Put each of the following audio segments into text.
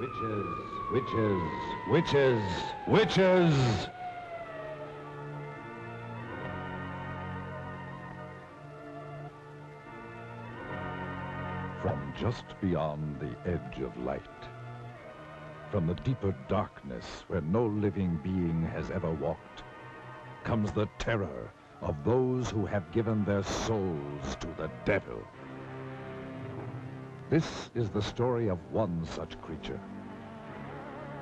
Witches, witches, witches, witches! From just beyond the edge of light, from the deeper darkness where no living being has ever walked, comes the terror of those who have given their souls to the devil. This is the story of one such creature.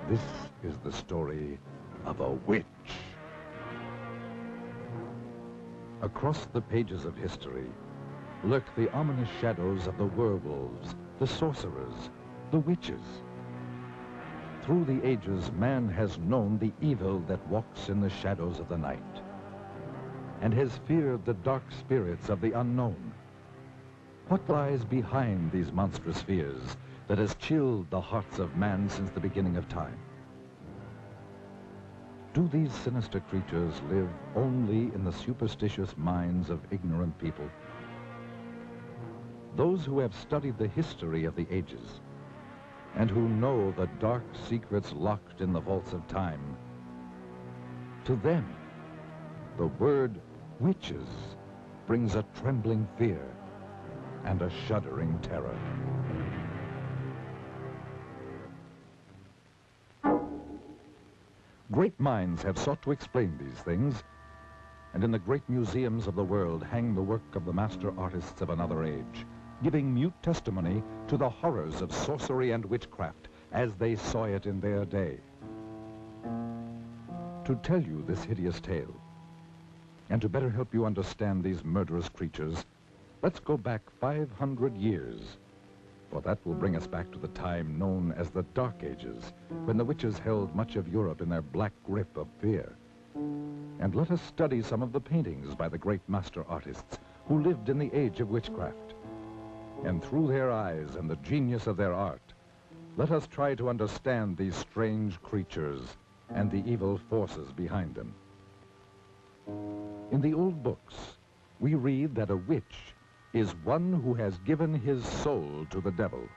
This is the story of a witch. Across the pages of history lurk the ominous shadows of the werewolves, the sorcerers, the witches. Through the ages, man has known the evil that walks in the shadows of the night, and has feared the dark spirits of the unknown. What lies behind these monstrous fears that has chilled the hearts of man since the beginning of time? Do these sinister creatures live only in the superstitious minds of ignorant people? Those who have studied the history of the ages and who know the dark secrets locked in the vaults of time, to them, the word witches brings a trembling fear and a shuddering terror. Great minds have sought to explain these things, and in the great museums of the world hang the work of the master artists of another age, giving mute testimony to the horrors of sorcery and witchcraft as they saw it in their day. To tell you this hideous tale, and to better help you understand these murderous creatures, let's go back 500 years, for that will bring us back to the time known as the Dark Ages, when the witches held much of Europe in their black grip of fear. And let us study some of the paintings by the great master artists who lived in the age of witchcraft. And through their eyes and the genius of their art, let us try to understand these strange creatures and the evil forces behind them. In the old books, we read that a witch is one who has given his soul to the devil.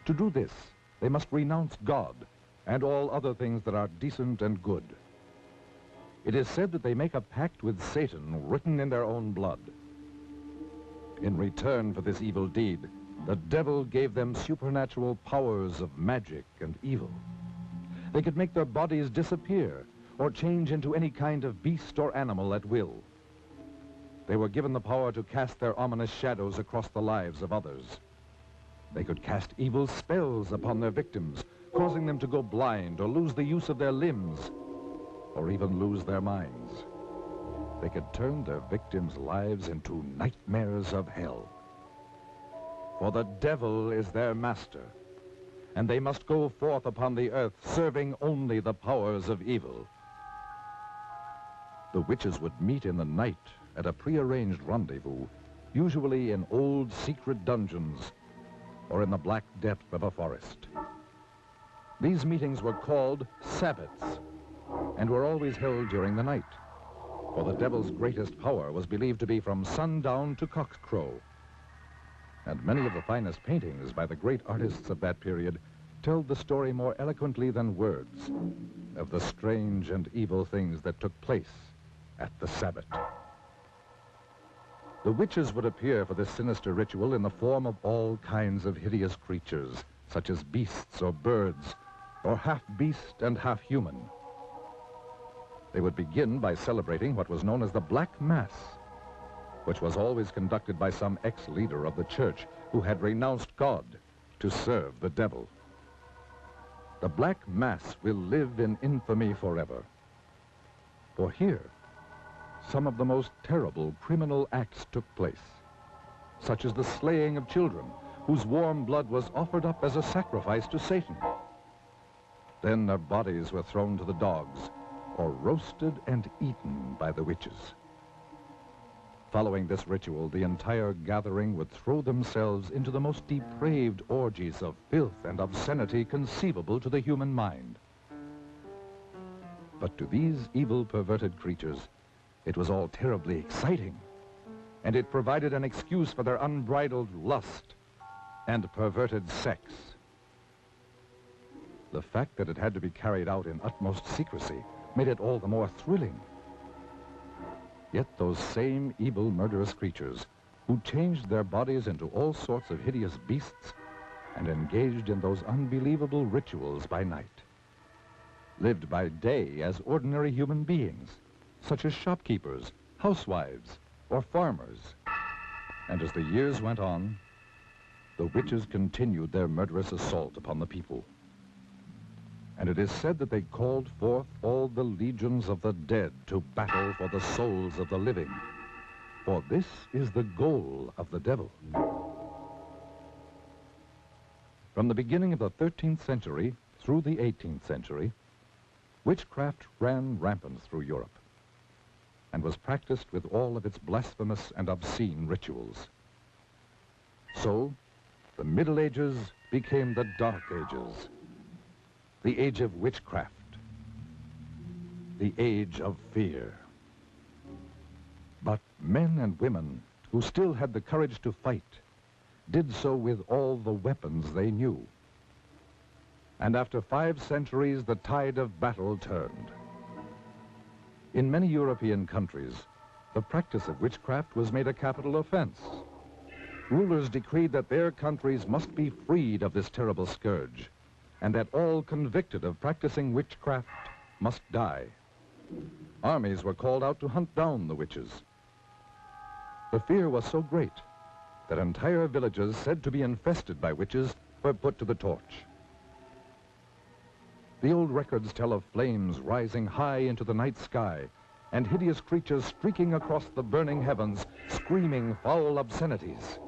To do this, they must renounce God and all other things that are decent and good. It is said that they make a pact with Satan written in their own blood. In return for this evil deed, the devil gave them supernatural powers of magic and evil. They could make their bodies disappear or change into any kind of beast or animal at will. They were given the power to cast their ominous shadows across the lives of others. They could cast evil spells upon their victims, causing them to go blind or lose the use of their limbs, or even lose their minds. They could turn their victims' lives into nightmares of hell. For the devil is their master, and they must go forth upon the earth serving only the powers of evil. The witches would meet in the night at a prearranged rendezvous, usually in old secret dungeons or in the black depth of a forest. These meetings were called sabbats and were always held during the night, for the devil's greatest power was believed to be from sundown to cockcrow. And many of the finest paintings by the great artists of that period tell the story more eloquently than words of the strange and evil things that took place at the sabbat. The witches would appear for this sinister ritual in the form of all kinds of hideous creatures, such as beasts or birds, or half beast and half human. They would begin by celebrating what was known as the Black Mass, which was always conducted by some ex-leader of the church who had renounced God to serve the devil. The Black Mass will live in infamy forever. For here, some of the most terrible criminal acts took place, such as the slaying of children whose warm blood was offered up as a sacrifice to Satan. Then their bodies were thrown to the dogs or roasted and eaten by the witches. Following this ritual, the entire gathering would throw themselves into the most depraved orgies of filth and obscenity conceivable to the human mind. But to these evil, perverted creatures, it was all terribly exciting, and it provided an excuse for their unbridled lust and perverted sex. The fact that it had to be carried out in utmost secrecy made it all the more thrilling. Yet those same evil, murderous creatures who changed their bodies into all sorts of hideous beasts and engaged in those unbelievable rituals by night, lived by day as ordinary human beings, such as shopkeepers, housewives, or farmers. And as the years went on, the witches continued their murderous assault upon the people. And it is said that they called forth all the legions of the dead to battle for the souls of the living. For this is the goal of the devil. From the beginning of the 13th century through the 18th century, witchcraft ran rampant through Europe and was practiced with all of its blasphemous and obscene rituals. So, the Middle Ages became the Dark Ages, the age of witchcraft, the age of fear. But men and women who still had the courage to fight did so with all the weapons they knew. And after 5 centuries, the tide of battle turned. In many European countries, the practice of witchcraft was made a capital offense. Rulers decreed that their countries must be freed of this terrible scourge, and that all convicted of practicing witchcraft must die. Armies were called out to hunt down the witches. The fear was so great that entire villages said to be infested by witches were put to the torch. The old records tell of flames rising high into the night sky and hideous creatures streaking across the burning heavens, screaming foul obscenities.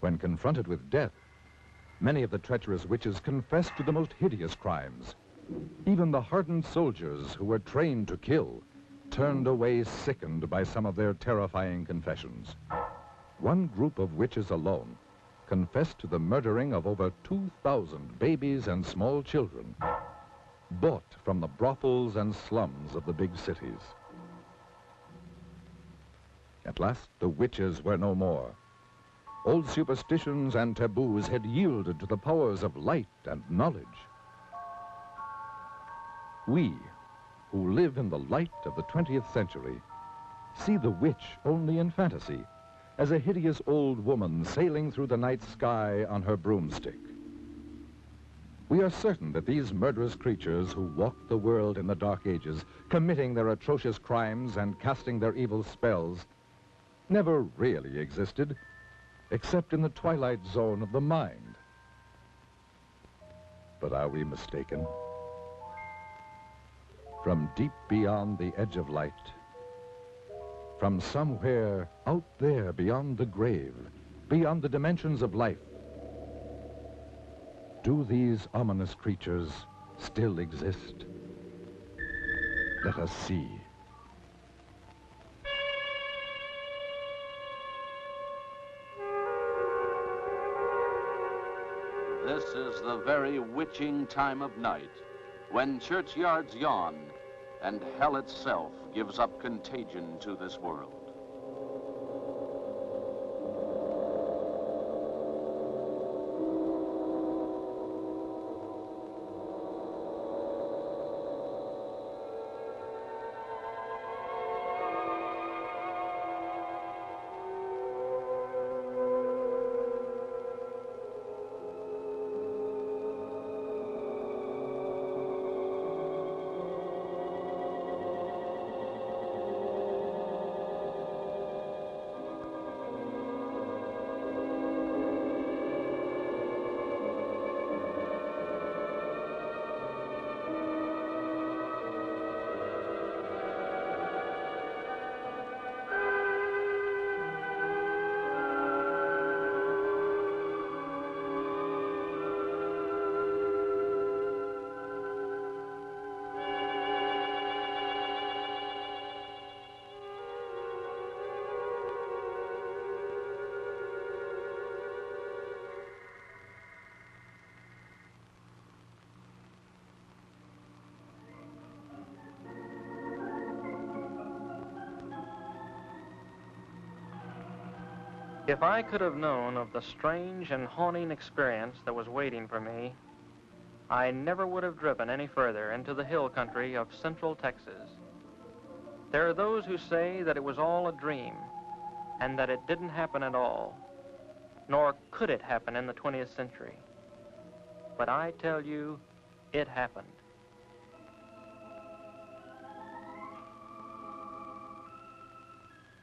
When confronted with death, many of the treacherous witches confessed to the most hideous crimes. Even the hardened soldiers who were trained to kill turned away sickened by some of their terrifying confessions. One group of witches alone confessed to the murdering of over 2,000 babies and small children, bought from the brothels and slums of the big cities. At last, the witches were no more. Old superstitions and taboos had yielded to the powers of light and knowledge. We, who live in the light of the 20th century, see the witch only in fantasy, as a hideous old woman sailing through the night sky on her broomstick. We are certain that these murderous creatures who walked the world in the Dark Ages, committing their atrocious crimes and casting their evil spells, never really existed, except in the twilight zone of the mind. But are we mistaken? From deep beyond the edge of light, from somewhere out there beyond the grave, beyond the dimensions of life, do these ominous creatures still exist? Let us see. This is the very witching time of night, when churchyards yawn and hell itself gives up contagion to this world. If I could have known of the strange and haunting experience that was waiting for me, I never would have driven any further into the hill country of central Texas. There are those who say that it was all a dream and that it didn't happen at all, nor could it happen in the 20th century. But I tell you, it happened.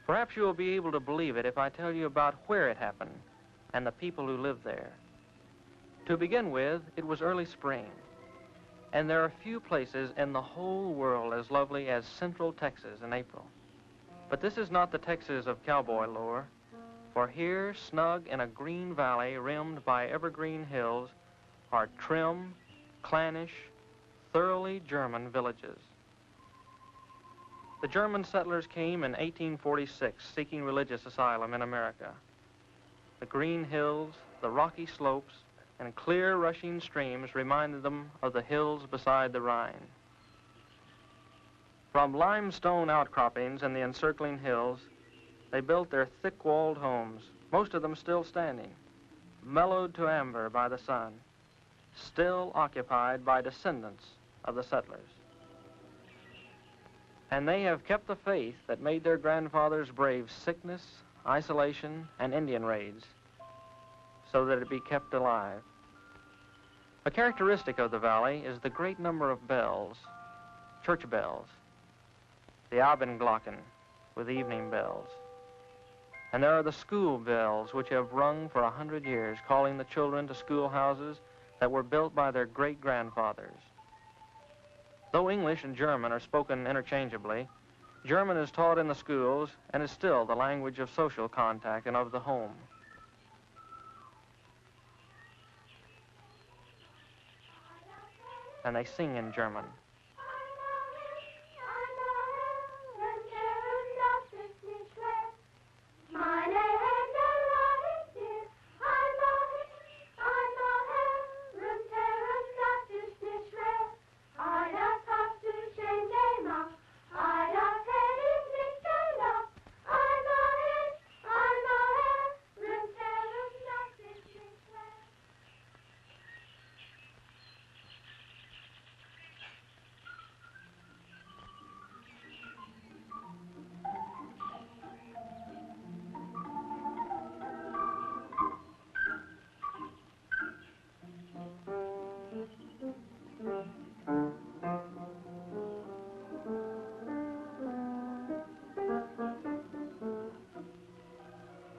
Perhaps you will be able to believe it if I tell you about where it happened and the people who lived there. To begin with, it was early spring, and there are few places in the whole world as lovely as central Texas in April. But this is not the Texas of cowboy lore, for here, snug in a green valley rimmed by evergreen hills, are trim, clannish, thoroughly German villages. The German settlers came in 1846 seeking religious asylum in America. The green hills, the rocky slopes, and clear rushing streams reminded them of the hills beside the Rhine. From limestone outcroppings in the encircling hills, they built their thick-walled homes, most of them still standing, mellowed to amber by the sun, still occupied by descendants of the settlers. And they have kept the faith that made their grandfathers brave sickness, isolation, and Indian raids, so that it be kept alive. A characteristic of the valley is the great number of bells, church bells, the Abendglocken with evening bells. And there are the school bells which have rung for 100 years, calling the children to schoolhouses that were built by their great-grandfathers. Though English and German are spoken interchangeably, German is taught in the schools and is still the language of social contact and of the home. And they sing in German.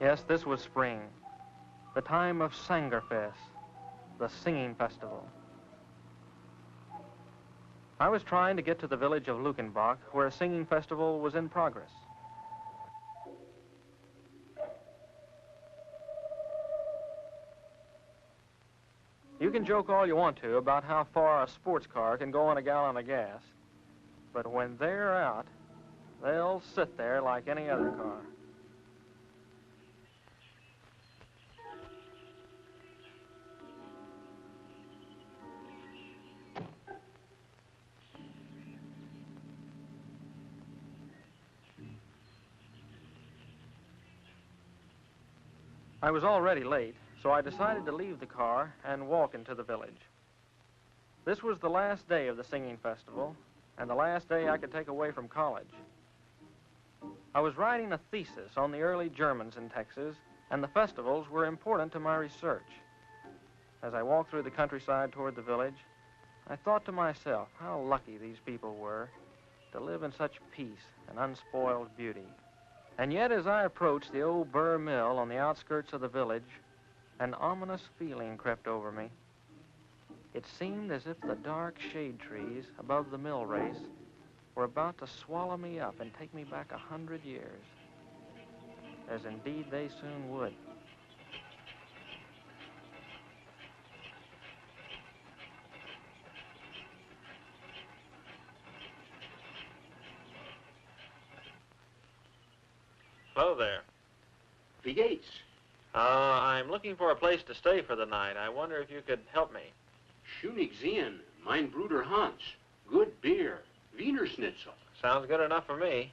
Yes, this was spring, the time of Sangerfest, the singing festival. I was trying to get to the village of Luckenbach, where a singing festival was in progress. You can joke all you want to about how far a sports car can go on a gallon of gas, but when they're out, they'll sit there like any other car. I was already late, so I decided to leave the car and walk into the village. This was the last day of the singing festival, and the last day I could take away from college. I was writing a thesis on the early Germans in Texas, and the festivals were important to my research. As I walked through the countryside toward the village, I thought to myself how lucky these people were to live in such peace and unspoiled beauty. And yet, as I approached the old Burr Mill on the outskirts of the village, an ominous feeling crept over me. It seemed as if the dark shade trees above the mill race were about to swallow me up and take me back 100 years, as indeed they soon would. Hello there. Wie geht's? I'm looking for a place to stay for the night. I wonder if you could help me. Schönig sehen, mein Bruder Hans. Good beer, Wiener Schnitzel. Sounds good enough for me.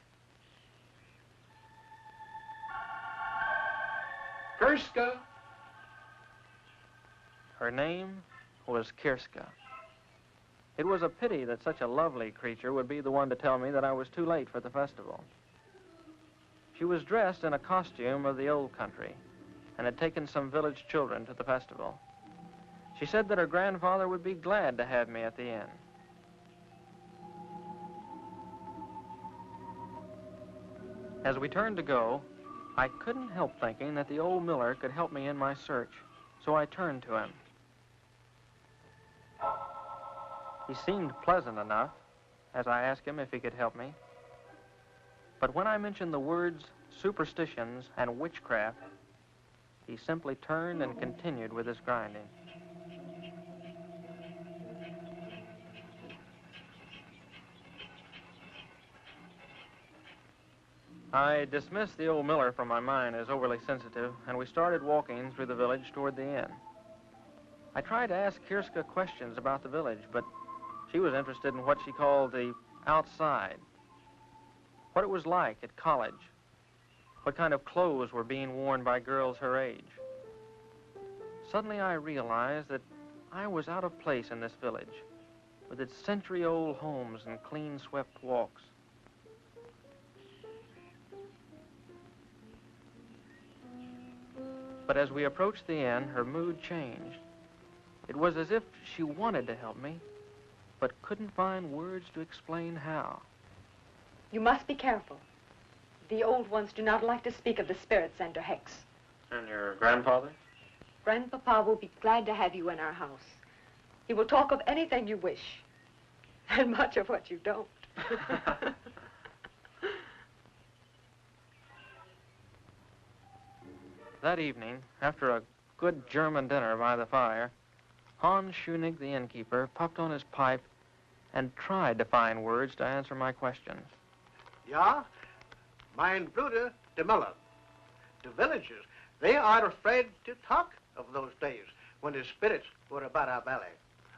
Kirska. Her name was Kirska. It was a pity that such a lovely creature would be the one to tell me that I was too late for the festival. She was dressed in a costume of the old country and had taken some village children to the festival. She said that her grandfather would be glad to have me at the inn. As we turned to go, I couldn't help thinking that the old miller could help me in my search, so I turned to him. He seemed pleasant enough as I asked him if he could help me. But when I mentioned the words superstitions and witchcraft, he simply turned and continued with his grinding. I dismissed the old miller from my mind as overly sensitive, and we started walking through the village toward the inn. I tried to ask Kirska questions about the village, but she was interested in what she called the outside, what it was like at college, what kind of clothes were being worn by girls her age. Suddenly I realized that I was out of place in this village, with its century-old homes and clean-swept walks. But as we approached the inn, her mood changed. It was as if she wanted to help me, but couldn't find words to explain how. You must be careful. The old ones do not like to speak of the spirits and the hex. And your grandfather? Grandpapa will be glad to have you in our house. He will talk of anything you wish, and much of what you don't. That evening, after a good German dinner by the fire, Hans Schunig, the innkeeper, puffed on his pipe and tried to find words to answer my questions. Ja, mein Bruder, the Miller. The villagers, they are afraid to talk of those days when the spirits were about our belly,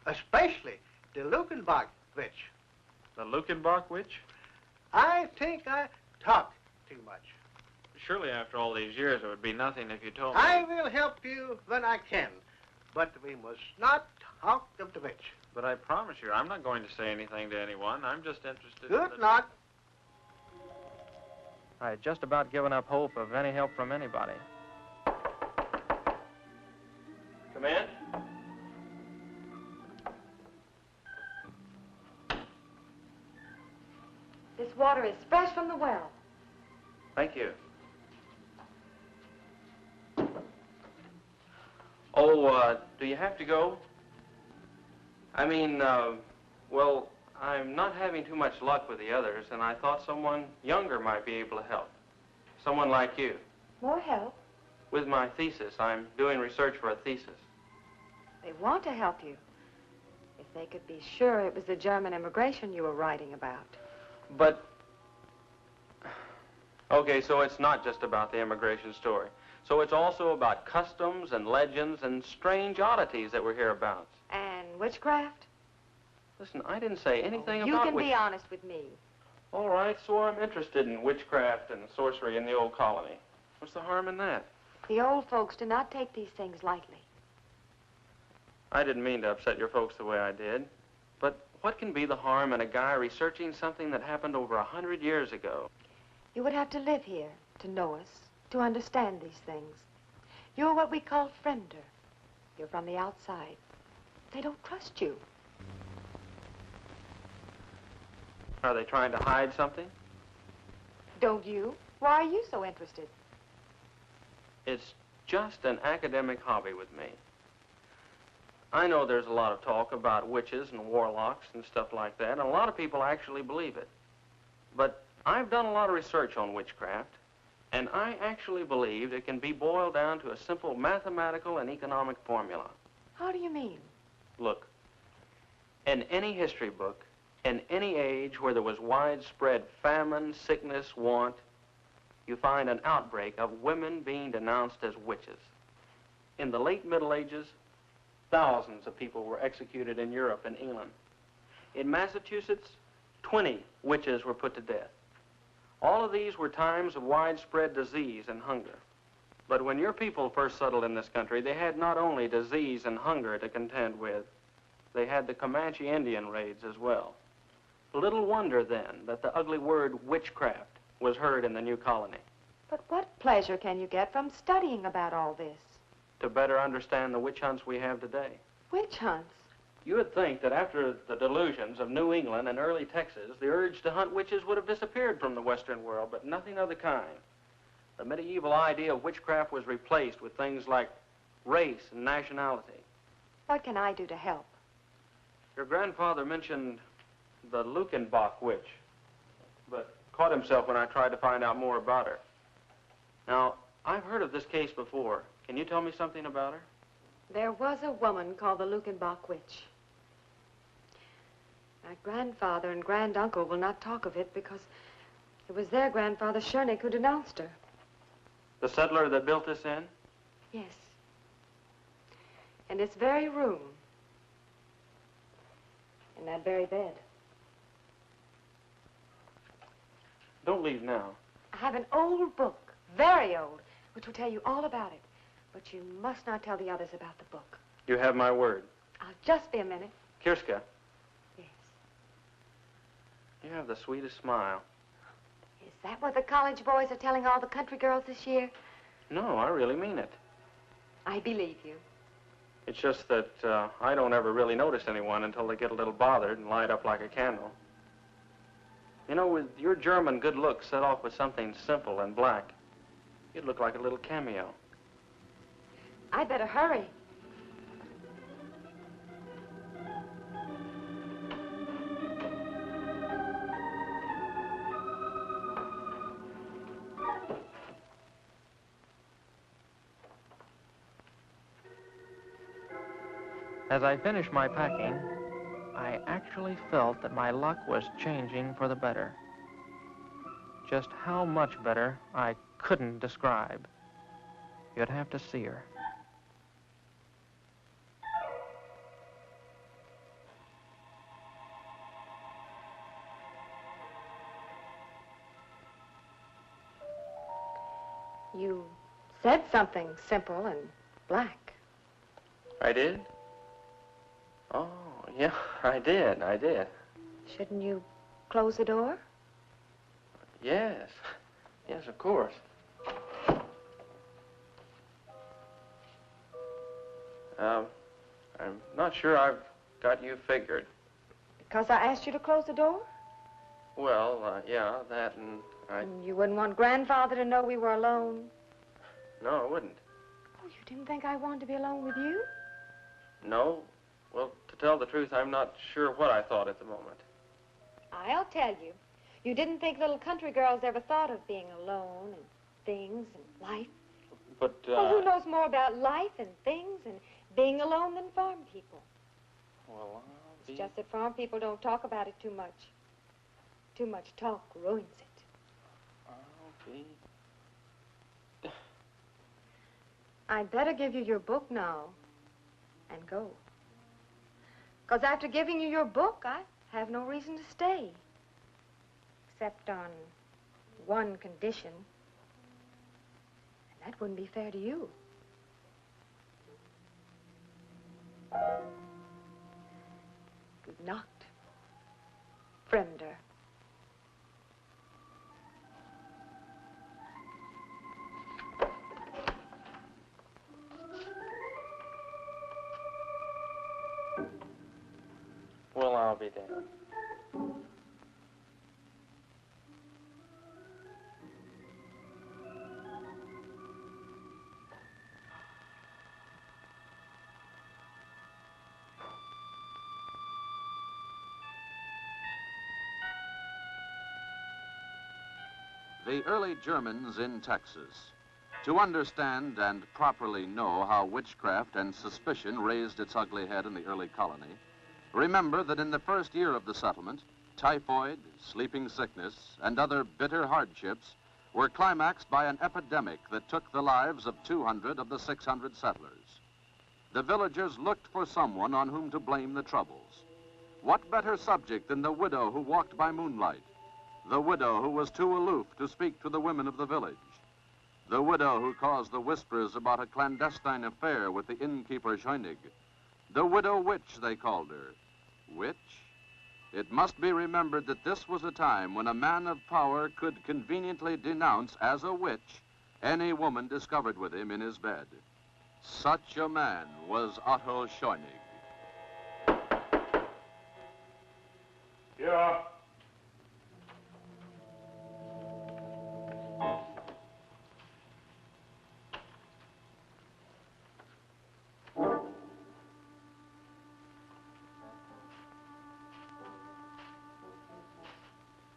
especially the Lukenbach witch. The Lukenbach witch? I think I talk too much. Surely after all these years it would be nothing if you told me. I will help you when I can, but we must not talk of the witch. But I promise you, I'm not going to say anything to anyone. I'm just interested Good in luck. I had just about given up hope of any help from anybody. Come in. This water is fresh from the well. Thank you. Oh, do you have to go? I mean, well, I'm not having too much luck with the others, and I thought someone younger might be able to help. Someone like you. More help? With my thesis. I'm doing research for a thesis. They want to help you. If they could be sure it was the German immigration you were writing about. But, okay, so it's not just about the immigration story. So it's also about customs and legends and strange oddities that we're hereabouts. And witchcraft? Listen, I didn't say anything You about can be honest with me. All right, so I'm interested in witchcraft and sorcery in the old colony. What's the harm in that? The old folks do not take these things lightly. I didn't mean to upset your folks the way I did. But what can be the harm in a guy researching something that happened over 100 years ago? You would have to live here to know us, to understand these things. You're what we call friender. You're from the outside. They don't trust you. Are they trying to hide something? Don't you? Why are you so interested? It's just an academic hobby with me. I know there's a lot of talk about witches and warlocks and stuff like that, and a lot of people actually believe it. But I've done a lot of research on witchcraft, and I actually believe it can be boiled down to a simple mathematical and economic formula. How do you mean? Look, in any history book, in any age where there was widespread famine, sickness, want, you find an outbreak of women being denounced as witches. In the late Middle Ages, thousands of people were executed in Europe and England. In Massachusetts, 20 witches were put to death. All of these were times of widespread disease and hunger. But when your people first settled in this country, they had not only disease and hunger to contend with, they had the Comanche Indian raids as well. Little wonder, then, that the ugly word witchcraft was heard in the new colony. But what pleasure can you get from studying about all this? To better understand the witch hunts we have today. Witch hunts? You would think that after the delusions of New England and early Texas, the urge to hunt witches would have disappeared from the Western world, but nothing of the kind. The medieval idea of witchcraft was replaced with things like race and nationality. What can I do to help? Your grandfather mentioned the Lukenbach witch, but caught himself when I tried to find out more about her. Now, I've heard of this case before. Can you tell me something about her? There was a woman called the Lukenbach witch. My grandfather and granduncle will not talk of it because it was their grandfather, Schoenig, who denounced her. The settler that built this inn? Yes. In this very room. In that very bed. Don't leave now. I have an old book, very old, which will tell you all about it. But you must not tell the others about the book. You have my word. I'll just be a minute. Kirska. Yes. You have the sweetest smile. Is that what the college boys are telling all the country girls this year? No, I really mean it. I believe you. It's just that I don't ever really notice anyone until they get a little bothered and light up like a candle. You know, with your German good looks set off with something simple and black, you'd look like a little cameo. I'd better hurry. As I finished my packing, I actually felt that my luck was changing for the better. Just how much better, I couldn't describe. You'd have to see her. You said something simple and black. I did? Oh, yeah, I did. Shouldn't you close the door? Yes. Yes, of course. I'm not sure I've got you figured. Because I asked you to close the door? Well, yeah, that and And you wouldn't want Grandfather to know we were alone? No, I wouldn't. Oh, you didn't think I wanted to be alone with you? No. Well, to tell the truth, I'm not sure what I thought at the moment. I'll tell you. You didn't think little country girls ever thought of being alone and things and life. But, Well, who knows more about life and things and being alone than farm people? Well, It's just that farm people don't talk about it too much. Too much talk ruins it. I'll be... I'd better give you your book now and go. Because after giving you your book, I have no reason to stay. Except on one condition. And that wouldn't be fair to you. Good night, Friender. Well, I'll be damned. The early Germans in Texas. To understand and properly know how witchcraft and suspicion raised its ugly head in the early colony, remember that in the first year of the settlement, typhoid, sleeping sickness, and other bitter hardships were climaxed by an epidemic that took the lives of 200 of the 600 settlers. The villagers looked for someone on whom to blame the troubles. What better subject than the widow who walked by moonlight? The widow who was too aloof to speak to the women of the village. The widow who caused the whispers about a clandestine affair with the innkeeper Schoenig. The widow witch, they called her. Witch? It must be remembered that this was a time when a man of power could conveniently denounce as a witch any woman discovered with him in his bed. Such a man was Otto Scheunig. Yeah.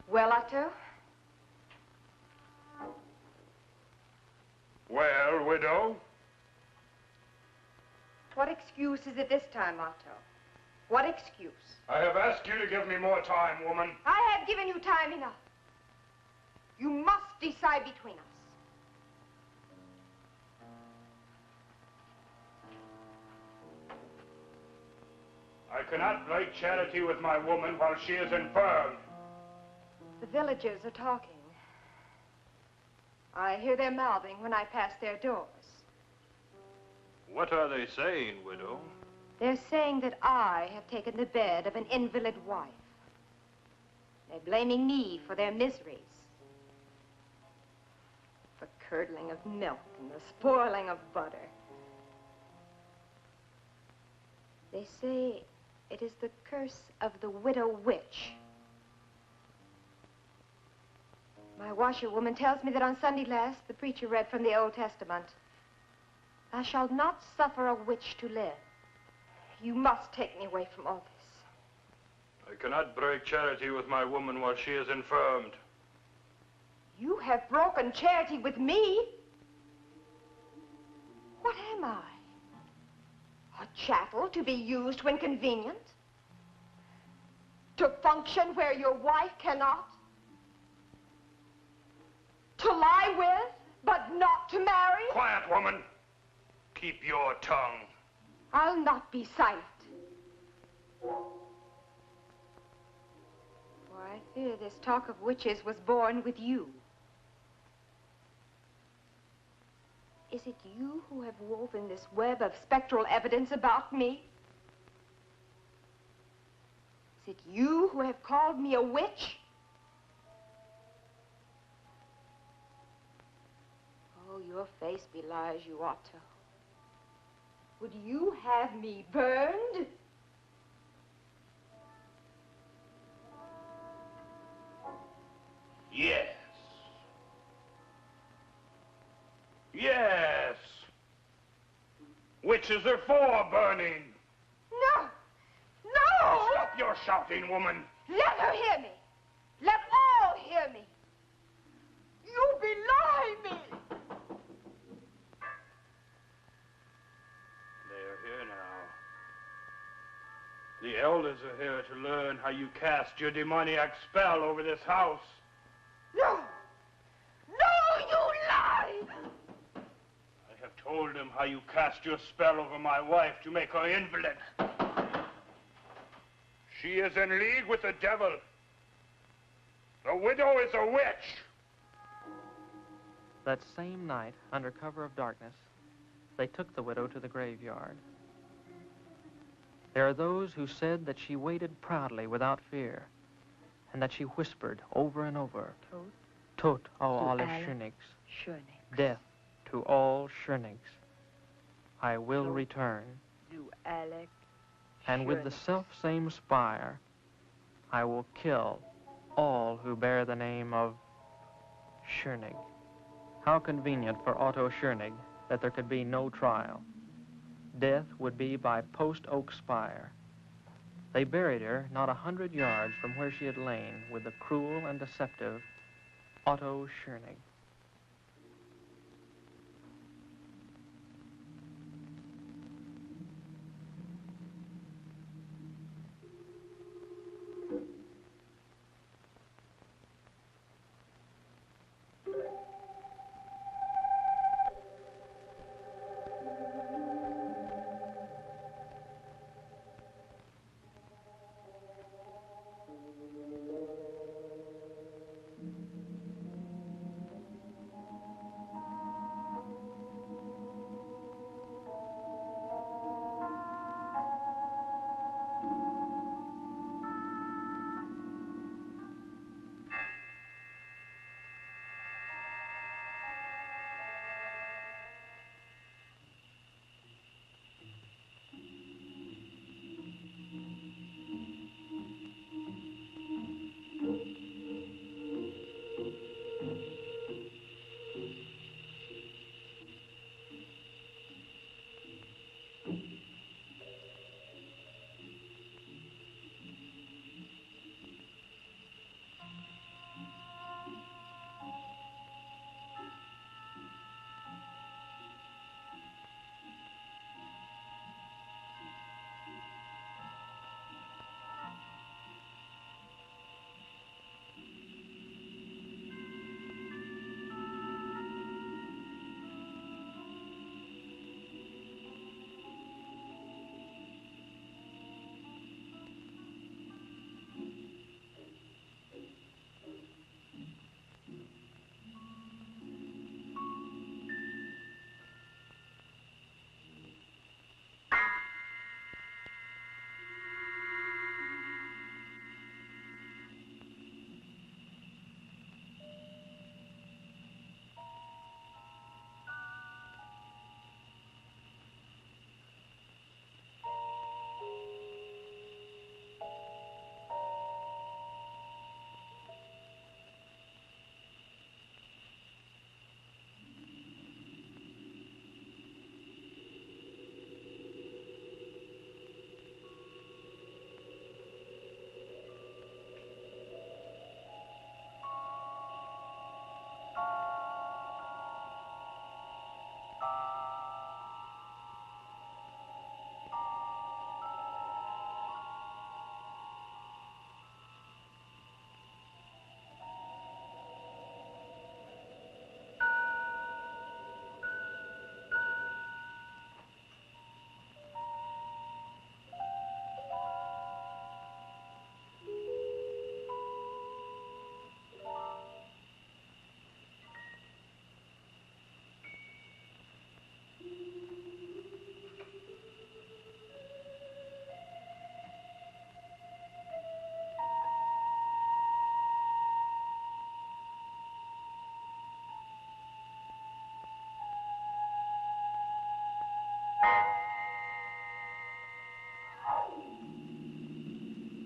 Well, Otto? Well, widow? What excuse is it this time, Otto? What excuse? I have asked you to give me more time, woman. I have given you time enough. You must decide between us. I cannot break charity with my woman while she is infirm. The villagers are talking. I hear their mouthing when I pass their doors. What are they saying, widow? They're saying that I have taken the bed of an invalid wife. They're blaming me for their miseries. The curdling of milk and the spoiling of butter. They say it is the curse of the widow witch. My washerwoman tells me that on Sunday last, the preacher read from the Old Testament. "Thou shalt not suffer a witch to live." You must take me away from all this. I cannot break charity with my woman while she is infirmed. You have broken charity with me? What am I? A chattel to be used when convenient? To function where your wife cannot? To lie with, but not to marry? Quiet, woman. Keep your tongue. I'll not be silent. For I fear this talk of witches was born with you. Is it you who have woven this web of spectral evidence about me? Is it you who have called me a witch? Oh, your face belies you, Otto. Would you have me burned? Yes. Yes. Witches are for burning. No! No! Stop your shouting, woman. Let her hear me. Let all hear me. You belie me. Here now. The elders are here to learn how you cast your demoniac spell over this house. No! No, you lie! I have told them how you cast your spell over my wife to make her invalid. She is in league with the devil. The widow is a witch. That same night, under cover of darkness, they took the widow to the graveyard. There are those who said that she waited proudly without fear, and that she whispered over and over, Tot au alle Schönigs, death to all Schönigs. I will return. And with the self-same spire, I will kill all who bear the name of Schönig. How convenient for Otto Schönig that there could be no trial. Death would be by post oak spire. They buried her not 100 yards from where she had lain with the cruel and deceptive Otto Schönig.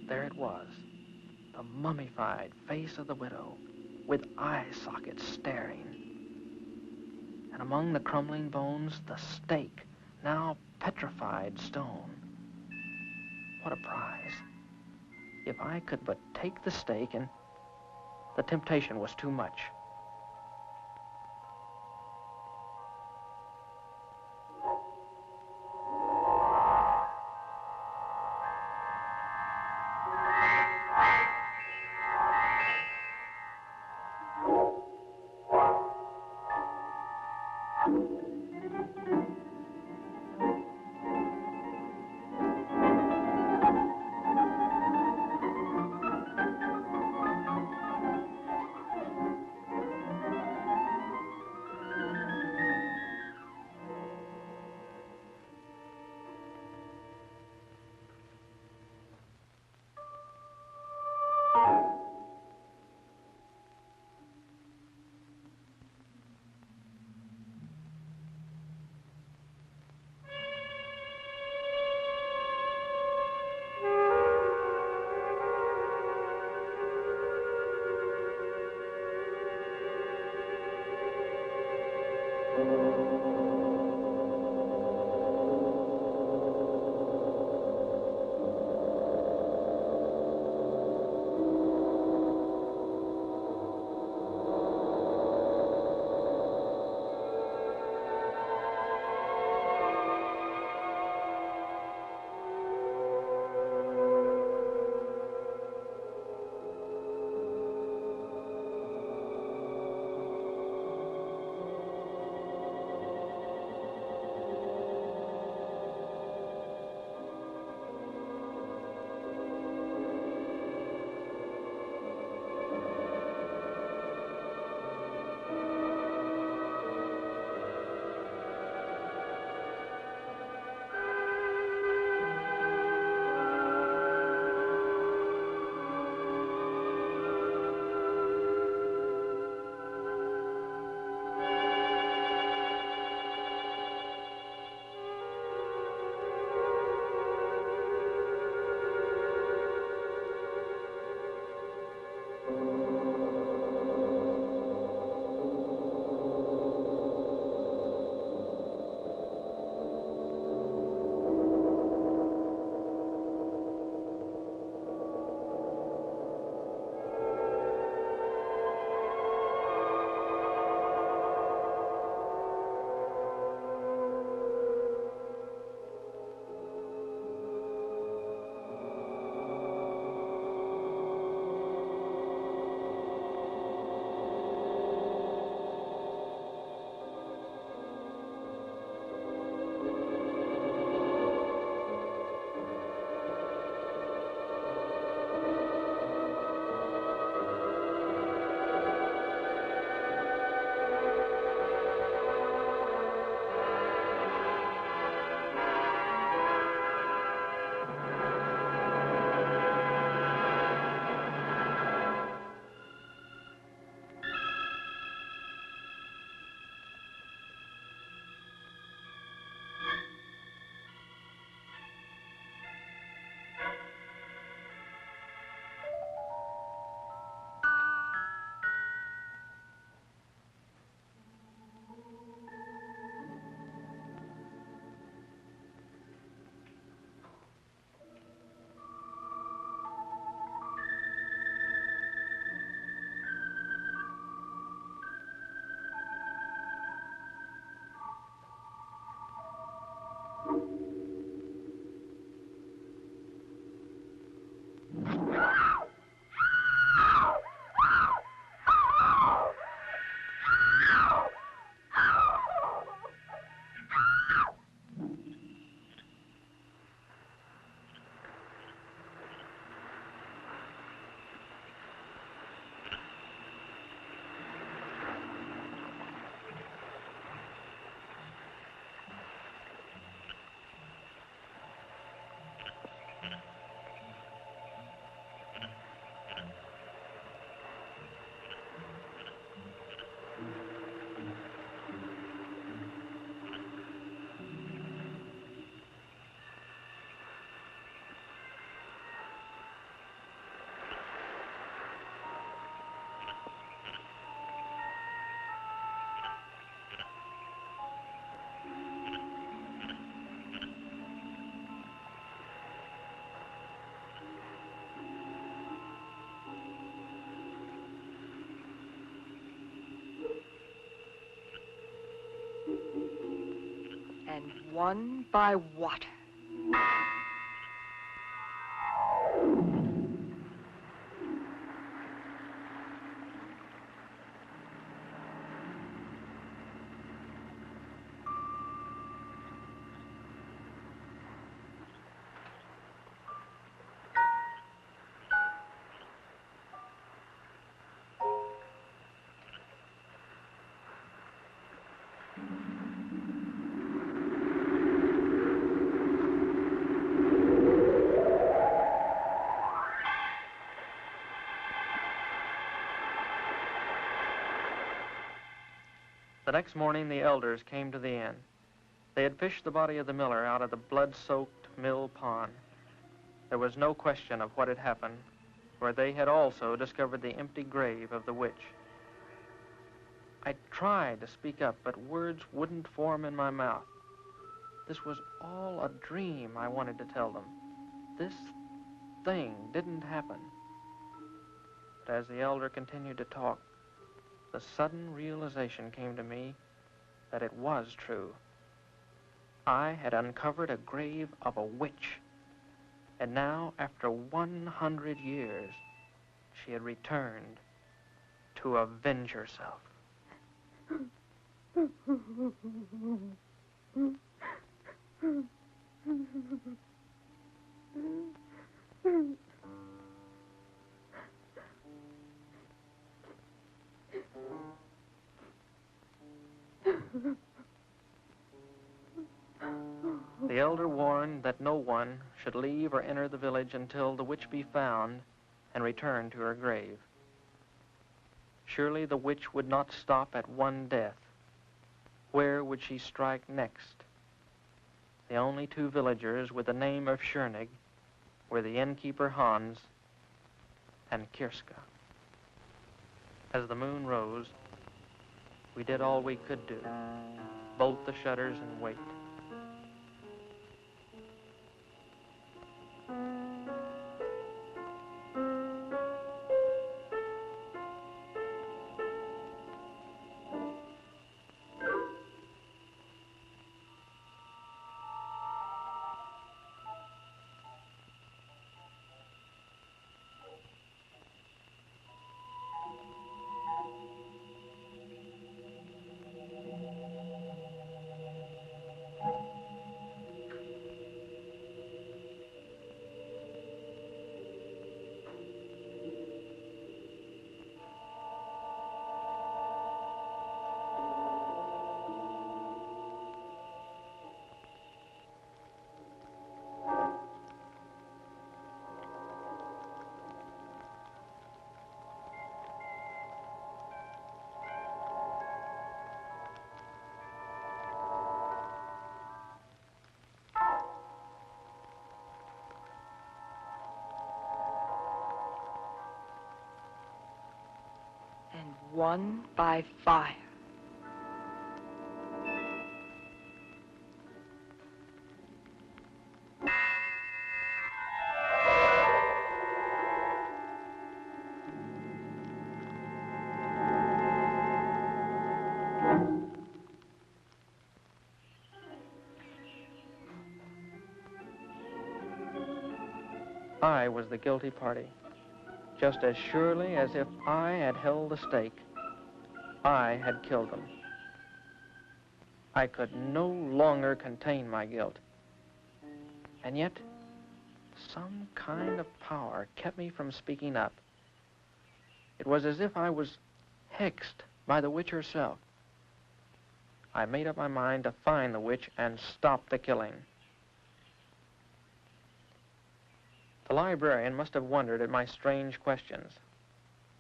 there it was, the mummified face of the widow, with eye sockets staring. And among the crumbling bones, the stake, now petrified stone. What a prize. If I could but take the stake, and the temptation was too much. and won by water. The next morning, the elders came to the inn. They had fished the body of the miller out of the blood-soaked mill pond. There was no question of what had happened, for they had also discovered the empty grave of the witch. I tried to speak up, but words wouldn't form in my mouth. This was all a dream, I wanted to tell them. This thing didn't happen. But as the elder continued to talk, the sudden realization came to me that it was true. I had uncovered a grave of a witch, and now, after 100 years, she had returned to avenge herself. The elder warned that no one should leave or enter the village until the witch be found and return to her grave. Surely the witch would not stop at one death. Where would she strike next? The only two villagers with the name of Schoenig were the innkeeper Hans and Kirska. As the moon rose, we did all we could do. Bolt the shutters and wait. And won by fire. I was the guilty party. Just as surely as if I had held the stake, I had killed them. I could no longer contain my guilt. And yet, some kind of power kept me from speaking up. It was as if I was hexed by the witch herself. I made up my mind to find the witch and stop the killing. The librarian must have wondered at my strange questions.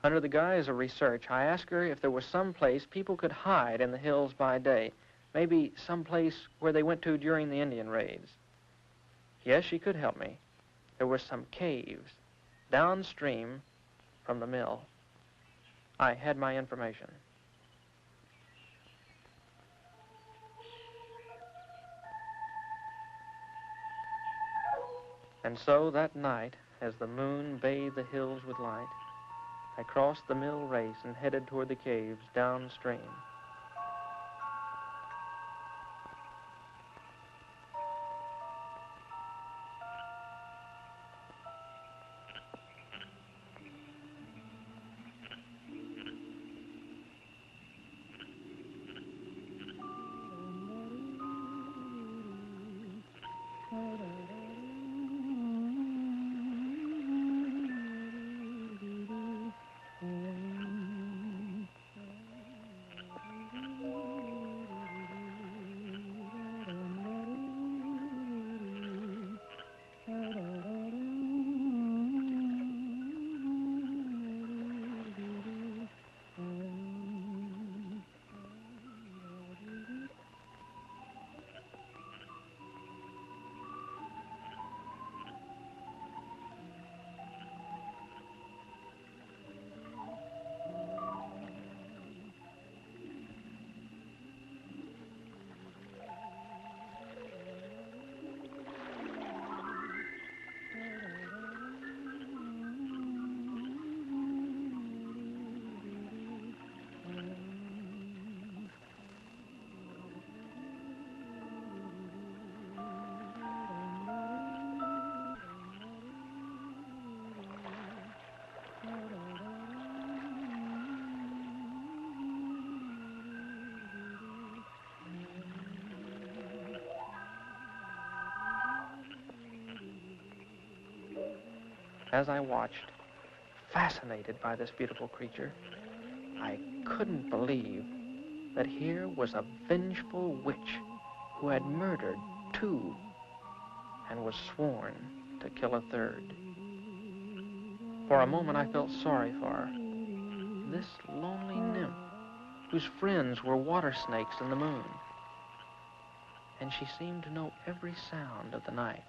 Under the guise of research, I asked her if there was some place people could hide in the hills by day, maybe some place where they went to during the Indian raids. Yes, she could help me. There were some caves downstream from the mill. I had my information. And so that night, as the moon bathed the hills with light, I crossed the mill race and headed toward the caves downstream. As I watched, fascinated by this beautiful creature, I couldn't believe that here was a vengeful witch who had murdered 2 and was sworn to kill a 3rd. For a moment, I felt sorry for her. This lonely nymph, whose friends were water snakes and the moon. And she seemed to know every sound of the night.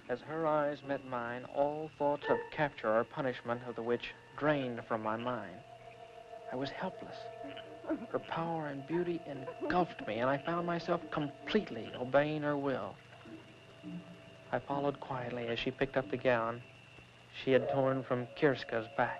As her eyes met mine, all thoughts of capture or punishment of the witch drained from my mind. I was helpless. Her power and beauty engulfed me, and I found myself completely obeying her will. I followed quietly as she picked up the gown she had torn from Kirska's back.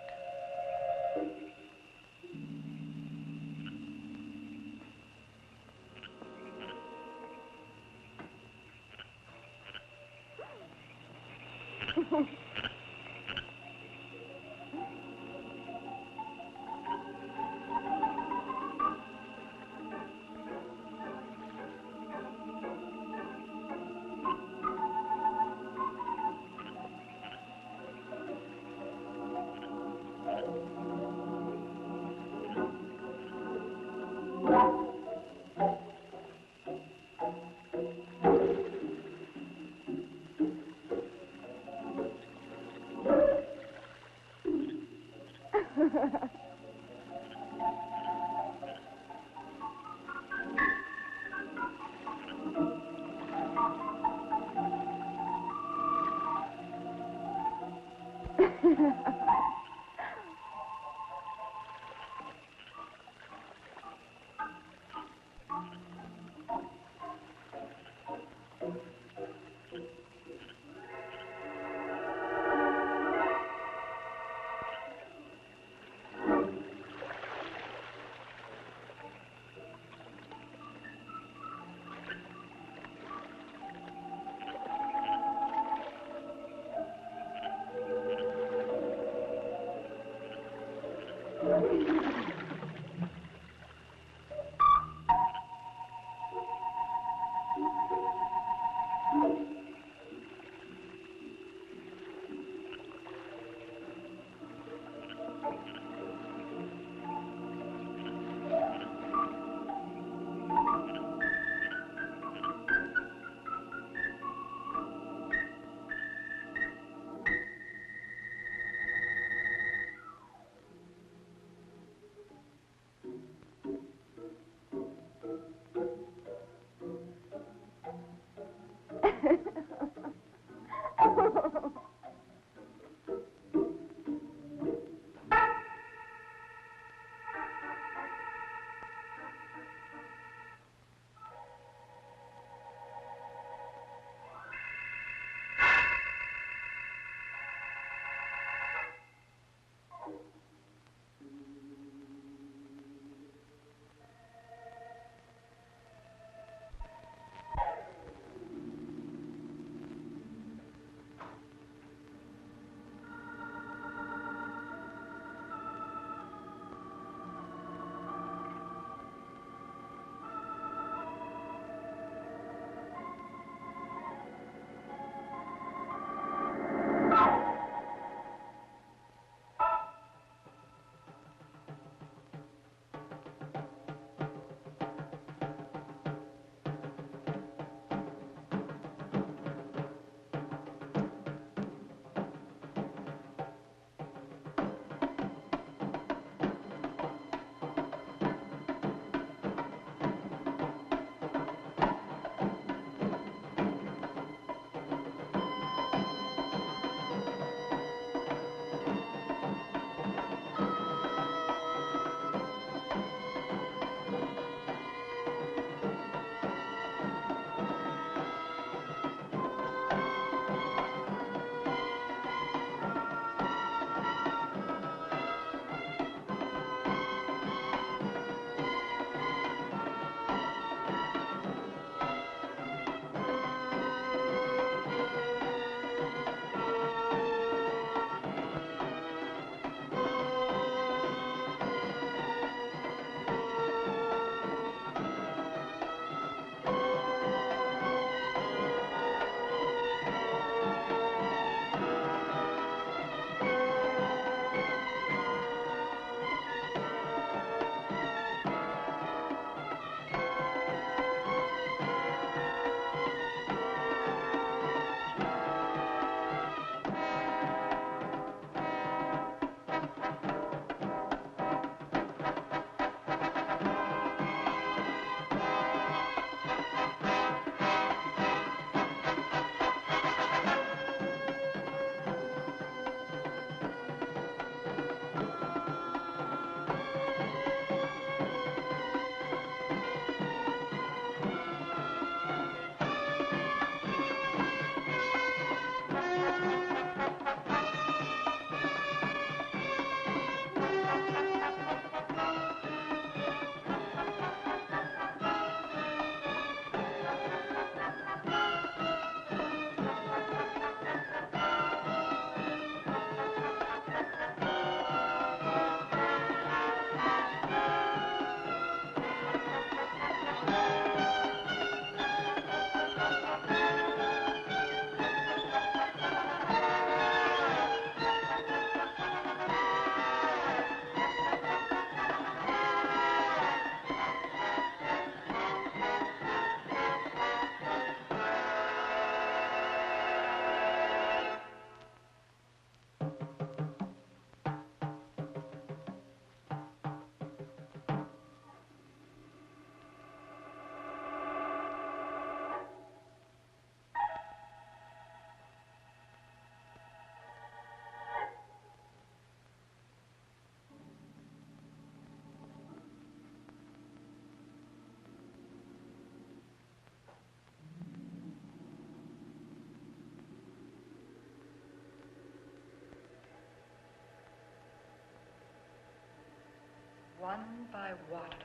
One by water,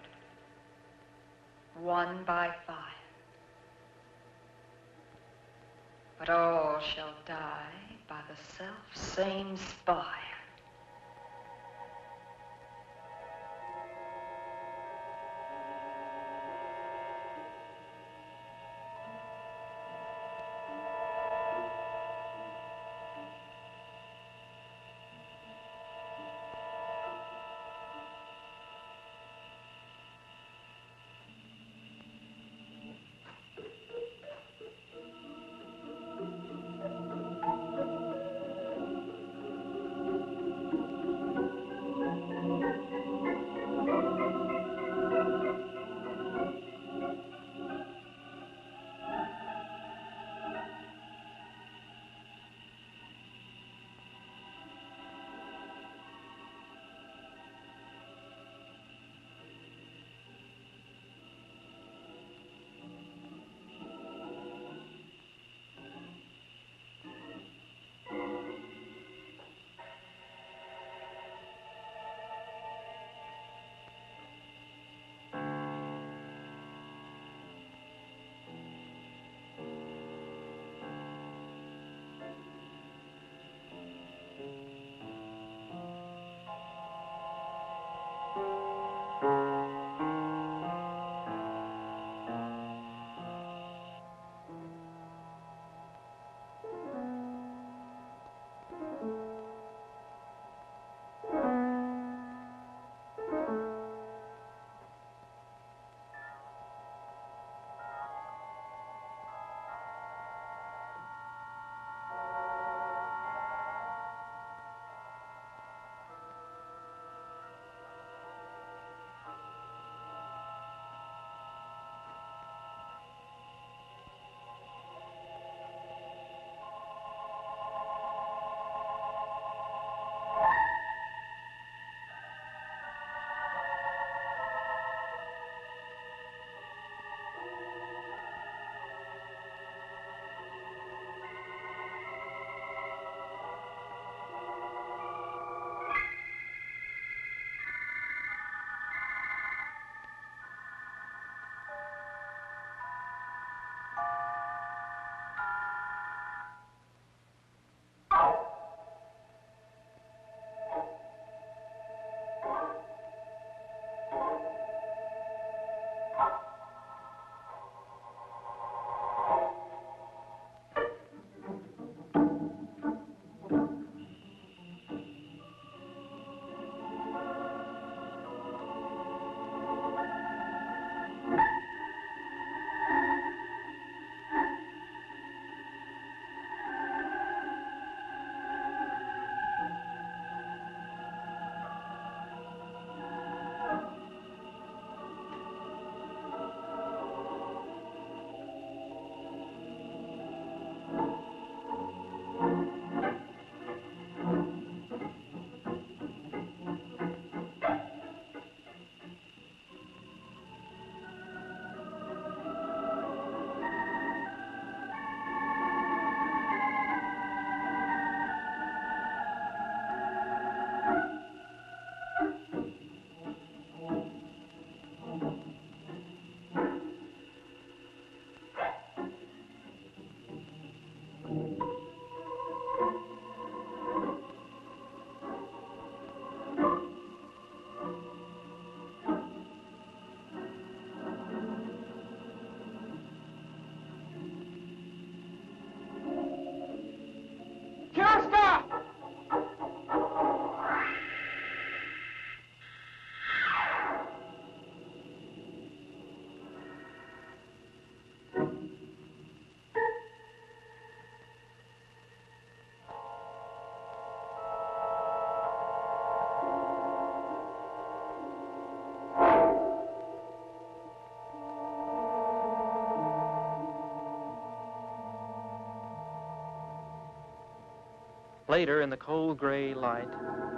one by fire, but all shall die by the self-same spire. Later, in the cold gray light,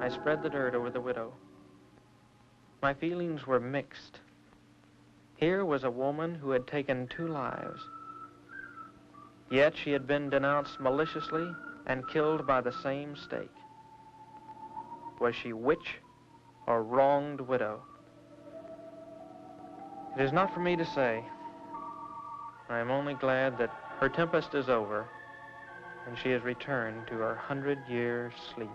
I spread the dirt over the widow. My feelings were mixed. Here was a woman who had taken 2 lives. Yet she had been denounced maliciously and killed by the same stake. Was she witch or wronged widow? It is not for me to say. I am only glad that her tempest is over and she has returned to her 100-year sleep.